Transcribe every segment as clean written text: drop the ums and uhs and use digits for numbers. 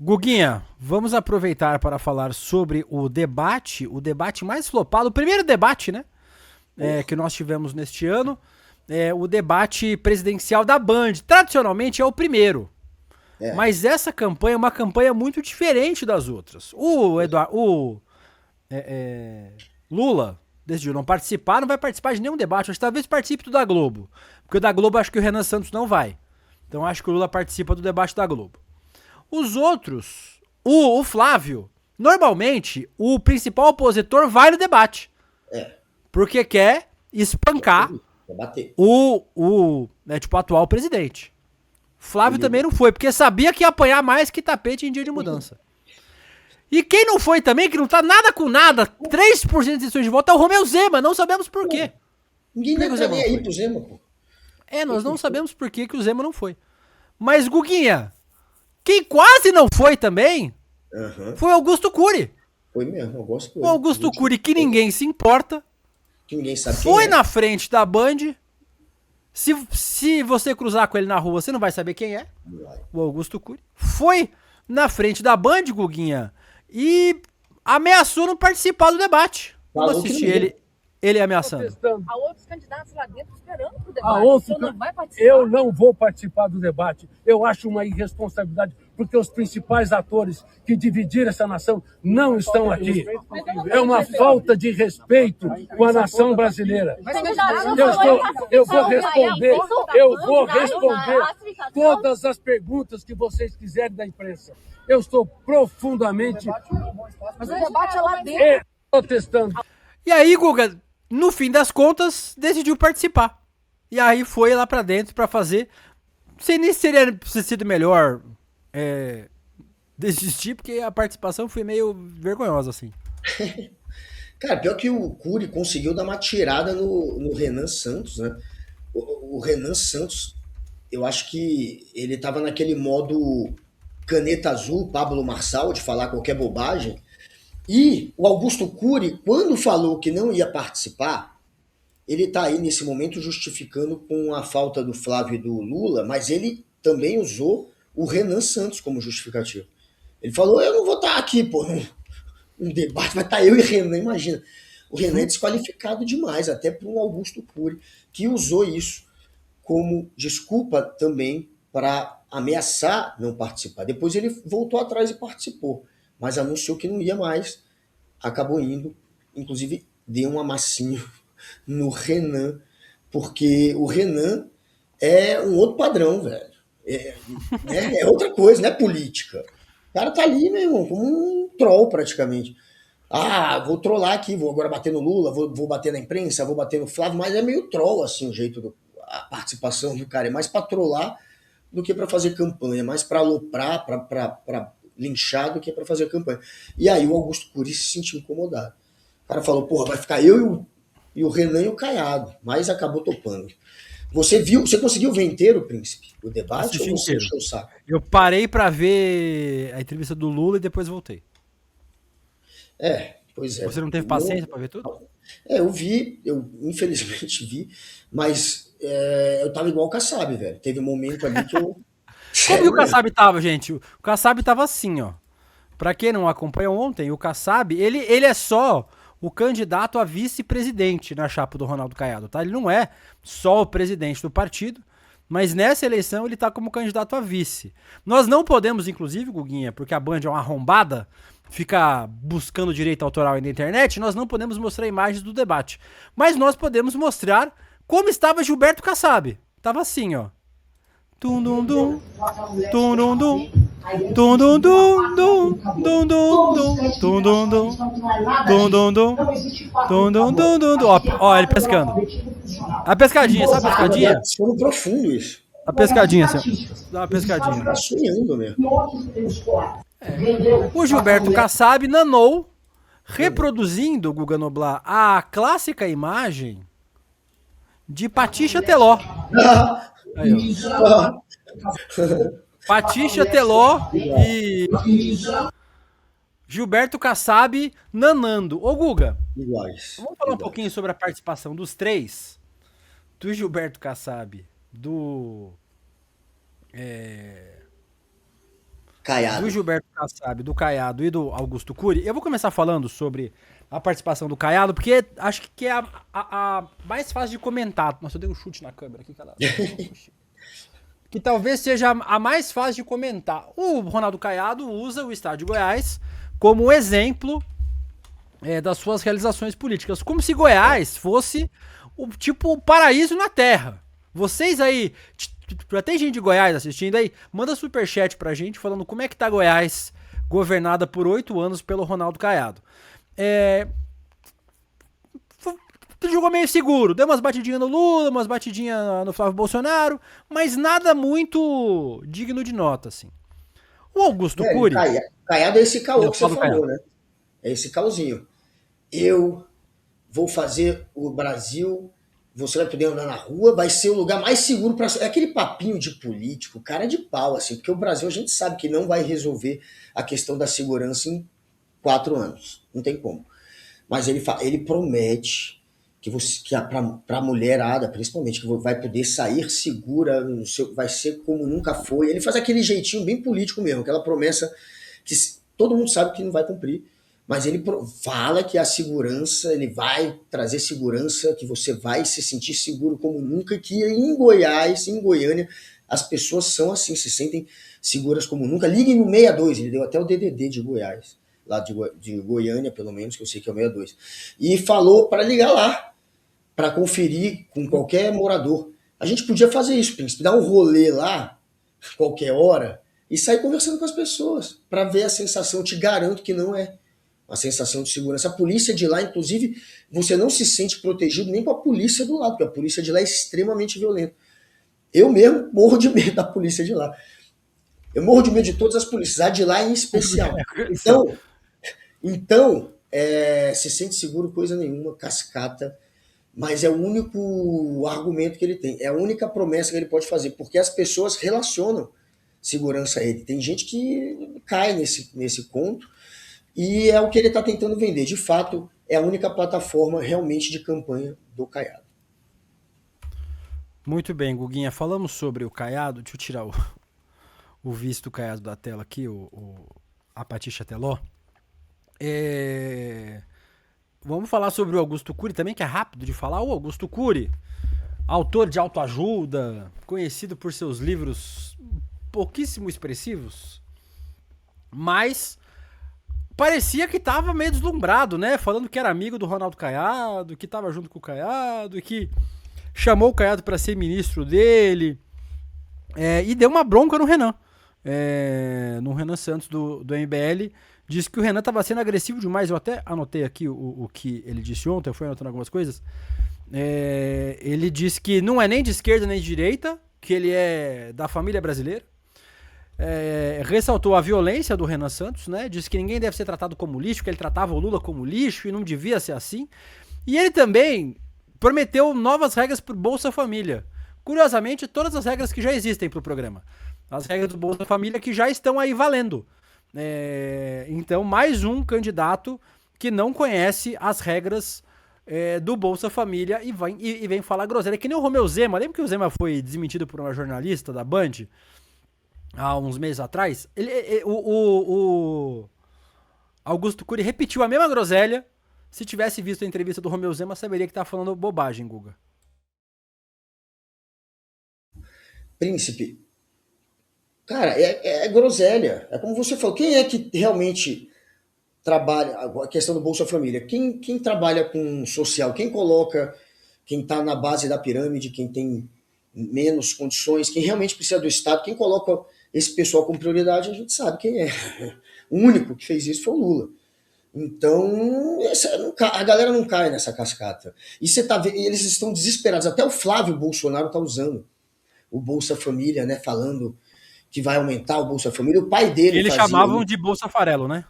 Guguinha, vamos aproveitar para falar sobre o debate mais flopado, o primeiro debate, né, que nós tivemos neste ano, o debate presidencial da Band. Tradicionalmente é o primeiro, É, mas essa campanha é uma campanha muito diferente das outras. Lula decidiu não participar, não vai participar de nenhum debate, acho que talvez participe do da Globo, porque o da Globo acho que o Renan Santos não vai. Então acho que o Lula participa do debate da Globo. Os outros, o Flávio, normalmente o principal opositor vai no debate, é. porque quer Quer espancar subir, quer bater. o atual presidente. Flávio Ele também não foi, porque sabia que ia apanhar mais que tapete em dia de mudança. E quem não foi também, que não tá nada com nada, 3% de intenções de voto, é o Romeu Zema, não sabemos por quê. Ninguém Por que nem o tá Zema nem não aí foi? pro Zema, pô. Nós não sabemos por que o Zema não foi. Mas, Guguinha, quem quase não foi também Aham. foi Augusto Cury. Foi mesmo, eu gosto O dele. Augusto Cury, que ninguém se importa, Que ninguém sabe quem foi é. na frente da Band. Se você cruzar com ele na rua, você não vai saber quem é. Vai. O Augusto Cury. Foi na frente da Band, Guguinha, e ameaçou não participar do debate. Vamos Falou que não assistir ia. ele ameaçando. Há outros candidatos lá dentro esperando para o debate. A outro, O senhor não vai participar? eu não vou participar do debate. Eu acho uma irresponsabilidade, porque os principais atores que dividiram essa nação não estão aqui. É uma falta de respeito com a nação brasileira. Eu vou responder todas as perguntas que vocês quiserem da imprensa. Eu estou profundamente Mas o debate é lá dentro. protestando. E aí, Guga, no fim das contas, decidiu participar. E aí foi lá pra dentro pra fazer. Não sei nem se teria sido melhor desistir, porque a participação foi meio vergonhosa, assim. Cara, pior que o Cury conseguiu dar uma tirada no Renan Santos, né? O Renan Santos, eu acho que ele tava naquele modo caneta azul, Pablo Marçal, de falar qualquer bobagem. E o Augusto Cury, quando falou que não ia participar, ele está aí nesse momento justificando com a falta do Flávio e do Lula, mas ele também usou o Renan Santos como justificativo. Ele falou: eu não vou estar aqui, pô, num debate, vai estar eu e Renan, imagina. O Renan é desqualificado demais, até para um Augusto Cury, que usou isso como desculpa também para ameaçar não participar. Depois ele voltou atrás e participou, mas anunciou que não ia mais, acabou indo, inclusive deu um amassinho no Renan, porque o Renan é um outro padrão, velho. É outra coisa, não é política. O cara tá ali, meu irmão, como um troll praticamente. Ah, vou trollar aqui, vou agora bater no Lula, vou bater na imprensa, vou bater no Flávio, mas é meio troll assim o jeito a participação do cara. É mais pra trollar do que pra fazer campanha, é mais pra aloprar, pra linchar do que pra fazer campanha. E aí o Augusto Cury se sentiu incomodado. O cara falou: porra, vai ficar eu e o Renan e o Caiado, mas acabou topando. Você conseguiu ver inteiro, Príncipe, o debate, Assisti ou você inteiro. encheu o saco? Eu parei pra ver a entrevista do Lula e depois voltei. Pois é. Você não teve paciência pra ver tudo? Eu vi, eu infelizmente vi, mas eu tava igual o Kassab, velho. Teve um momento ali que eu. Como que Sério o mesmo. Kassab tava, gente? O Kassab tava assim, ó. Pra quem não acompanhou ontem, o Kassab, ele é só o candidato a vice-presidente na chapa do Ronaldo Caiado, tá? Ele não é só o presidente do partido, mas nessa eleição ele tá como candidato a vice. Nós não podemos, inclusive, Guguinha, porque a Band é uma arrombada, fica buscando direito autoral aí na internet, nós não podemos mostrar imagens do debate. Mas nós podemos mostrar como estava Gilberto Kassab. Tava assim, ó. Tum dum dum, tum dum dum, tum dum dum dum, dum dum dum, tum dum dum, tum dum dum, tum dum dum dum dum. Ó, ele pescando. A pescadinha, sabe a pescadinha? Sono profundo isso. A pescadinha, assim, ó. Dá uma pescadinha. Tá sonhando mesmo. O Gilberto Kassab nanou, reproduzindo, Guga Noblar, a clássica imagem de Patixa Teló. Aí, ó. Patixa Teló e Gilberto Kassab nanando. Ô, Guga, Iguais. vamos falar um pouquinho sobre a participação dos três? Do Gilberto Kassab, Caiado. do Gilberto Kassab, do Caiado e do Augusto Cury. Eu vou começar falando sobre a participação do Caiado, porque acho que é a mais fácil de comentar. Nossa, eu dei um chute na câmera aqui, cara. Que talvez seja a mais fácil de comentar. O Ronaldo Caiado usa o estado de Goiás como exemplo das suas realizações políticas. Como se Goiás fosse o paraíso na terra. Vocês aí, já tem gente de Goiás assistindo aí? Manda superchat pra gente falando como é que tá Goiás, governada por 8 anos pelo Ronaldo Caiado. Jogou meio seguro, deu umas batidinhas no Lula, umas batidinhas no Flávio Bolsonaro, mas nada muito digno de nota, assim. O Augusto Cury... Caiado é esse caô Não, que você fala do falou, Caiado. né? É esse caozinho. Eu vou fazer o Brasil, você vai poder andar na rua, vai ser o lugar mais seguro para... É aquele papinho de político, cara de pau, assim, porque o Brasil a gente sabe que não vai resolver a questão da segurança em 4 anos. Não tem como. Mas ele promete que para a mulherada, principalmente, que vai poder sair segura, vai ser como nunca foi. Ele faz aquele jeitinho bem político mesmo, aquela promessa que todo mundo sabe que não vai cumprir, mas ele fala que a segurança, ele vai trazer segurança, que você vai se sentir seguro como nunca, que em Goiás, em Goiânia, as pessoas são assim, se sentem seguras como nunca. Liguem no 62, ele deu até o DDD de Goiás, lá de Goiânia, pelo menos, que eu sei que é o 62. E falou para ligar lá, para conferir com qualquer morador. A gente podia fazer isso, Príncipe, dar um rolê lá, qualquer hora, e sair conversando com as pessoas, para ver a sensação. Eu te garanto que não é a sensação de segurança. A polícia de lá, inclusive, você não se sente protegido nem com a polícia do lado, porque a polícia de lá é extremamente violenta. Eu mesmo morro de medo da polícia de lá. Eu morro de medo de todas as polícias, a de lá em especial. Então se sente seguro coisa nenhuma, cascata, mas é o único argumento que ele tem, é a única promessa que ele pode fazer, porque as pessoas relacionam segurança a ele. Tem gente que cai nesse conto, e é o que ele está tentando vender. De fato, é a única plataforma realmente de campanha do Caiado. Muito bem, Guguinha. Falamos sobre o Caiado. Deixa eu tirar o visto do Caiado da tela aqui, a Patixa Teló. Vamos falar sobre o Augusto Cury também, que é rápido de falar. O Augusto Cury, autor de autoajuda, conhecido por seus livros pouquíssimo expressivos, mas parecia que tava meio deslumbrado, né? Falando que era amigo do Ronaldo Caiado, que tava junto com o Caiado, e que chamou o Caiado para ser ministro dele. E deu uma bronca no Renan. No Renan Santos do MBL. Disse que o Renan tava sendo agressivo demais. Eu até anotei aqui o que ele disse ontem, eu fui anotando algumas coisas. Ele disse que não é nem de esquerda nem de direita, que ele é da família brasileira. Ressaltou a violência do Renan Santos, né? Disse que ninguém deve ser tratado como lixo, que ele tratava o Lula como lixo e não devia ser assim. E ele também prometeu novas regras para o Bolsa Família. Curiosamente, todas as regras que já existem para o programa. As regras do Bolsa Família que já estão aí valendo. Então, mais um candidato que não conhece as regras do Bolsa Família e vem falar groselha. Que nem o Romeu Zema. Lembra que o Zema foi desmentido por uma jornalista da Band há uns meses atrás? O Augusto Cury repetiu a mesma groselha. Se tivesse visto a entrevista do Romeu Zema, saberia que tá falando bobagem, Guga. Príncipe, cara, é groselha. É como você falou, quem é que realmente trabalha, a questão do Bolsa Família, quem trabalha com social, quem coloca, quem está na base da pirâmide, quem tem menos condições, quem realmente precisa do Estado, quem coloca esse pessoal como prioridade, a gente sabe quem é. O único que fez isso foi o Lula. Então, a galera não cai nessa cascata. E você tá vendo, eles estão desesperados. Até o Flávio Bolsonaro está usando o Bolsa Família, né? Falando que vai aumentar o Bolsa Família. O pai dele Eles chamavam de Bolsa Farelo, né?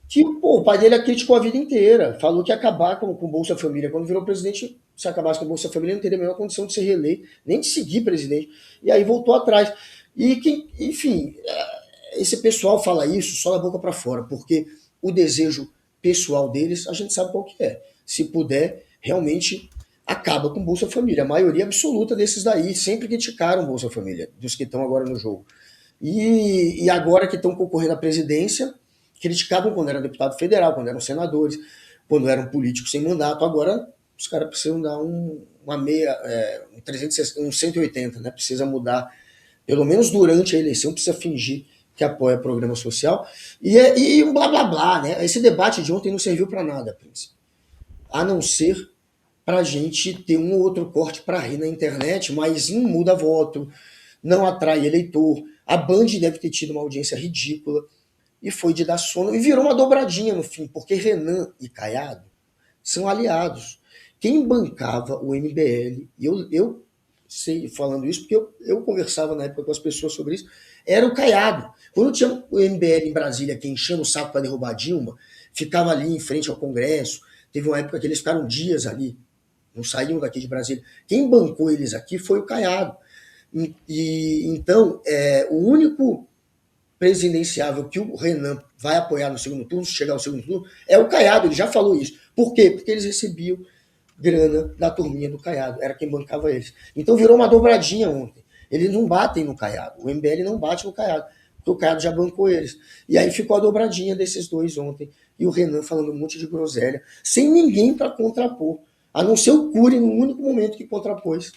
Que, o pai dele criticou a vida inteira. Falou que ia acabar com o Bolsa Família. Quando virou presidente, se acabasse com o Bolsa Família, não teria a menor condição de ser reeleito, nem de seguir presidente. E aí voltou atrás. Enfim, esse pessoal fala isso só da boca para fora, porque o desejo pessoal deles, a gente sabe qual que é. Se puder, realmente acaba com o Bolsa Família. A maioria absoluta desses daí sempre criticaram o Bolsa Família, dos que estão agora no jogo. E agora que estão concorrendo à presidência, criticavam quando era deputado federal, quando eram senadores, quando eram políticos sem mandato. Agora os caras precisam dar uma meia, um 360, um 180, né? Precisa mudar, pelo menos durante a eleição, precisa fingir que apoia programa social. E um blá blá blá, né? Esse debate de ontem não serviu para nada, Príncipe. A não ser para a gente ter um ou outro corte para rir na internet, mas não muda voto, não atrai eleitor. A Band deve ter tido uma audiência ridícula e foi de dar sono e virou uma dobradinha no fim, porque Renan e Caiado são aliados. Quem bancava o MBL, e eu sei falando isso porque eu conversava na época com as pessoas sobre isso, era o Caiado. Quando tinha o MBL em Brasília, que enchendo o saco para derrubar Dilma, ficava ali em frente ao Congresso. Teve uma época que eles ficaram dias ali, não saíam daqui de Brasília. Quem bancou eles aqui foi o Caiado. Então, o único presidenciável que o Renan vai apoiar no segundo turno, se chegar ao segundo turno, é o Caiado. Ele já falou isso. Por quê? Porque eles recebiam grana da turminha do Caiado. Era quem bancava eles. Então virou uma dobradinha ontem. Eles não batem no Caiado. O MBL não bate no Caiado. Porque o Caiado já bancou eles. E aí ficou a dobradinha desses dois ontem. E o Renan falando um monte de groselha, sem ninguém para contrapor. A não ser o Cury, no único momento que contrapôs.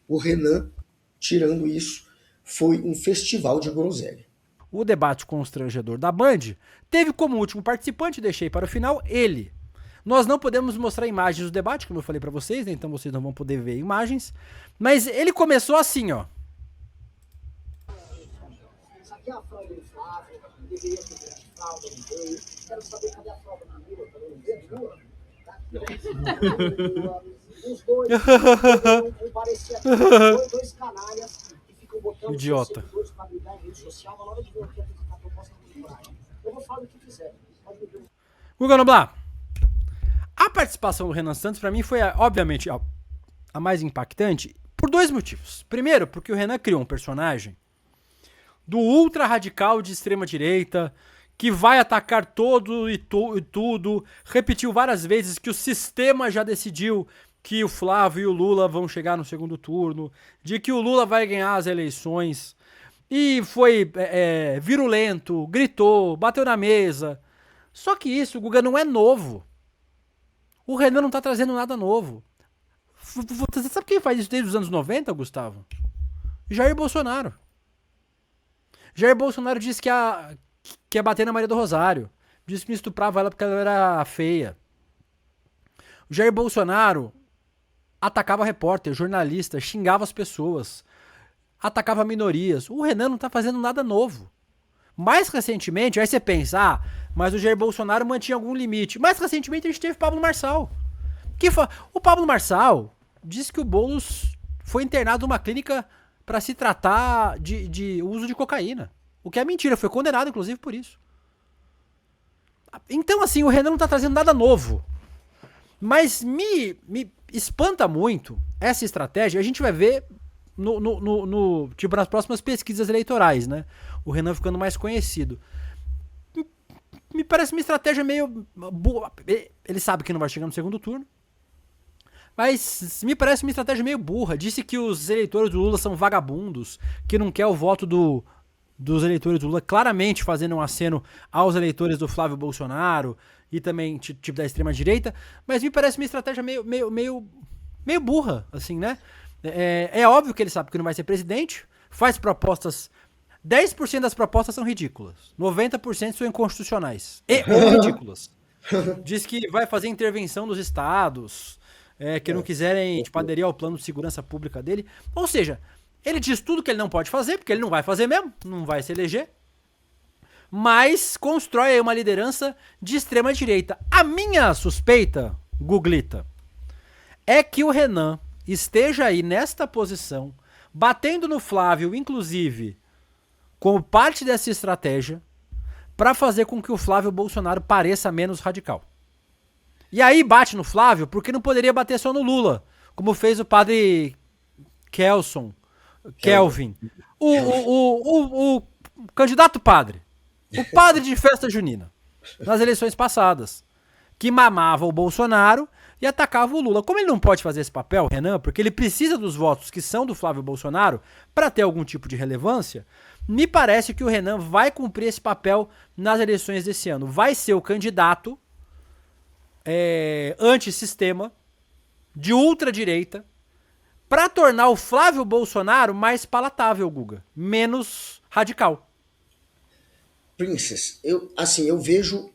O Renan, tirando isso, foi um festival de groselha. O debate constrangedor da Band teve como último participante, deixei para o final, ele. Nós não podemos mostrar imagens do debate, como eu falei para vocês, né? Então vocês não vão poder ver imagens. Mas ele começou assim, ó. Isso aqui é a fralda do Flávio, deveria ter a fralda, não veio. Quero saber cadê a fralda na Lula, não veio, os dois, parecia dois canalhas que ficam botando idiota. seguidores para brigar em rede social, na hora de ver aqui a proposta do Flávio. Eu vou falar o que quiser. Guga Noblar, a participação do Renan Santos, para mim, foi, obviamente, a mais impactante por dois motivos. Primeiro, porque o Renan criou um personagem do ultra radical de extrema direita, que vai atacar todo e tudo, repetiu várias vezes que o sistema já decidiu que o Flávio e o Lula vão chegar no segundo turno, de que o Lula vai ganhar as eleições, e foi virulento, gritou, bateu na mesa. Só que isso, Guga, não é novo. O Renan não tá trazendo nada novo. Você sabe quem faz isso desde os anos 90, Gustavo? Jair Bolsonaro. Jair Bolsonaro disse que ia bater na Maria do Rosário. Disse que não estuprava ela porque ela era feia. O Jair Bolsonaro atacava repórter, jornalista, xingava as pessoas, atacava minorias. O Renan não tá fazendo nada novo. Mais recentemente, aí você pensa, mas o Jair Bolsonaro mantinha algum limite. Mais recentemente a gente teve Pablo Marçal. O Pablo Marçal disse que o Boulos foi internado numa clínica para se tratar de uso de cocaína. O que é mentira, foi condenado inclusive por isso. Então assim, o Renan não tá trazendo nada novo. Mas me espanta muito essa estratégia. A gente vai ver tipo, nas próximas pesquisas eleitorais, né? O Renan ficando mais conhecido. Me parece uma estratégia meio boa. Ele sabe que não vai chegar no segundo turno. Mas me parece uma estratégia meio burra. Disse que os eleitores do Lula são vagabundos, que não quer o voto dos eleitores do Lula, claramente fazendo um aceno aos eleitores do Flávio Bolsonaro e também tipo da extrema direita. Mas me parece uma estratégia meio burra, assim, né? É óbvio que ele sabe que não vai ser presidente, faz propostas. 10% das propostas são ridículas, 90% são inconstitucionais ou ridículas. Diz que vai fazer intervenção nos estados, que não quiserem tipo, aderir ao plano de segurança pública dele. Ou seja, ele diz tudo que ele não pode fazer, porque ele não vai fazer mesmo, não vai se eleger, mas constrói aí uma liderança de extrema direita. A minha suspeita, Guglita, é que o Renan esteja aí nesta posição, batendo no Flávio, inclusive, como parte dessa estratégia, para fazer com que o Flávio Bolsonaro pareça menos radical. E aí bate no Flávio, porque não poderia bater só no Lula, como fez o padre Kelvin. O candidato padre. O padre de festa junina. Nas eleições passadas. Que mamava o Bolsonaro e atacava o Lula. Como ele não pode fazer esse papel, Renan, porque ele precisa dos votos que são do Flávio Bolsonaro para ter algum tipo de relevância, Me parece que o Renan vai cumprir esse papel nas eleições desse ano. Vai ser o candidato antissistema, de ultradireita, para tornar o Flávio Bolsonaro mais palatável, Guga. Menos radical. Princess, eu vejo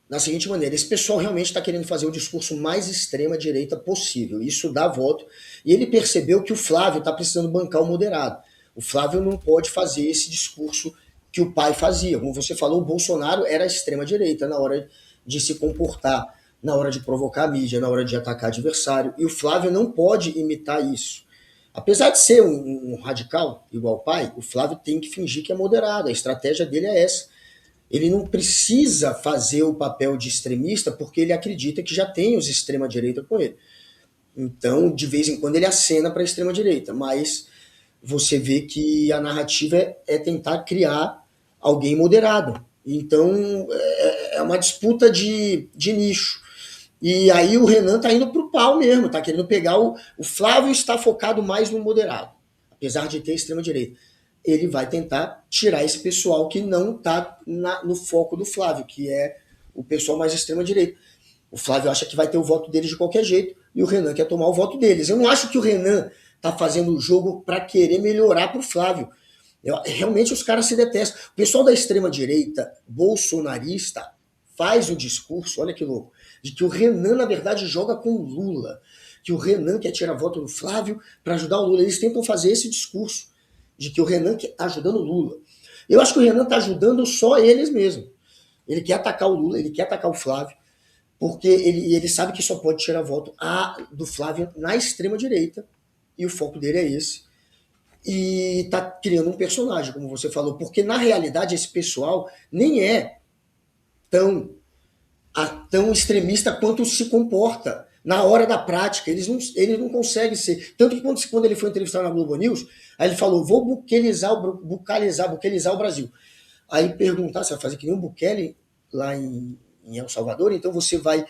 da seguinte maneira: esse pessoal realmente está querendo fazer o discurso mais extrema-direita possível. Isso dá voto. E ele percebeu que o Flávio está precisando bancar o moderado. O Flávio não pode fazer esse discurso que o pai fazia. Como você falou, o Bolsonaro era extrema-direita na hora de se comportar, na hora de provocar a mídia, na hora de atacar adversário. E o Flávio não pode imitar isso. Apesar de ser um radical, igual o pai, o Flávio tem que fingir que é moderado. A estratégia dele é essa. Ele não precisa fazer o papel de extremista porque ele acredita que já tem os extrema-direita com ele. Então, de vez em quando, ele acena para a extrema-direita. Mas você vê que a narrativa é tentar criar alguém moderado. Então, é uma disputa de nicho. E aí o Renan tá indo pro pau mesmo, tá querendo pegar o Flávio está focado mais no moderado, apesar de ter extrema-direita. Ele vai tentar tirar esse pessoal que não tá no foco do Flávio, que é o pessoal mais extrema-direita. O Flávio acha que vai ter o voto deles de qualquer jeito e o Renan quer tomar o voto deles. Eu não acho que o Renan tá fazendo o jogo para querer melhorar pro Flávio. Realmente os caras se detestam. O pessoal da extrema-direita bolsonarista faz o discurso, olha que louco, de que o Renan, na verdade, joga com o Lula, que o Renan quer tirar voto do Flávio para ajudar o Lula. Eles tentam fazer esse discurso de que o Renan está ajudando o Lula. Eu acho que o Renan está ajudando só eles mesmo. Ele quer atacar o Lula, ele quer atacar o Flávio, porque ele sabe que só pode tirar voto do Flávio na extrema-direita, e o foco dele é esse. E está criando um personagem, como você falou, porque na realidade esse pessoal nem é tão extremista quanto se comporta. Na hora da prática, eles não conseguem ser. Tanto que quando ele foi entrevistado na Globo News, aí ele falou, vou buquelizar o Brasil. Aí perguntar, você vai fazer que nem um Bukele lá em El Salvador, então você vai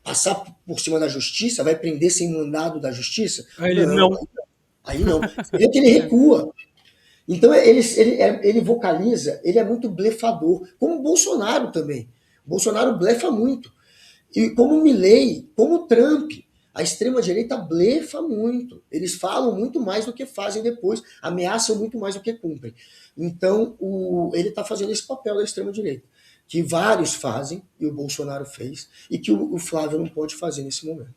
passar por cima da justiça, vai prender sem mandado da justiça? Aí ele não. Aí não. Você vê que ele recua. Então ele vocaliza, ele é muito blefador, como o Bolsonaro também. O Bolsonaro blefa muito. E como o Milei, como o Trump, a extrema-direita blefa muito. Eles falam muito mais do que fazem depois, ameaçam muito mais do que cumprem. Então, ele está fazendo esse papel da extrema-direita, que vários fazem, e o Bolsonaro fez, e que o Flávio não pode fazer nesse momento.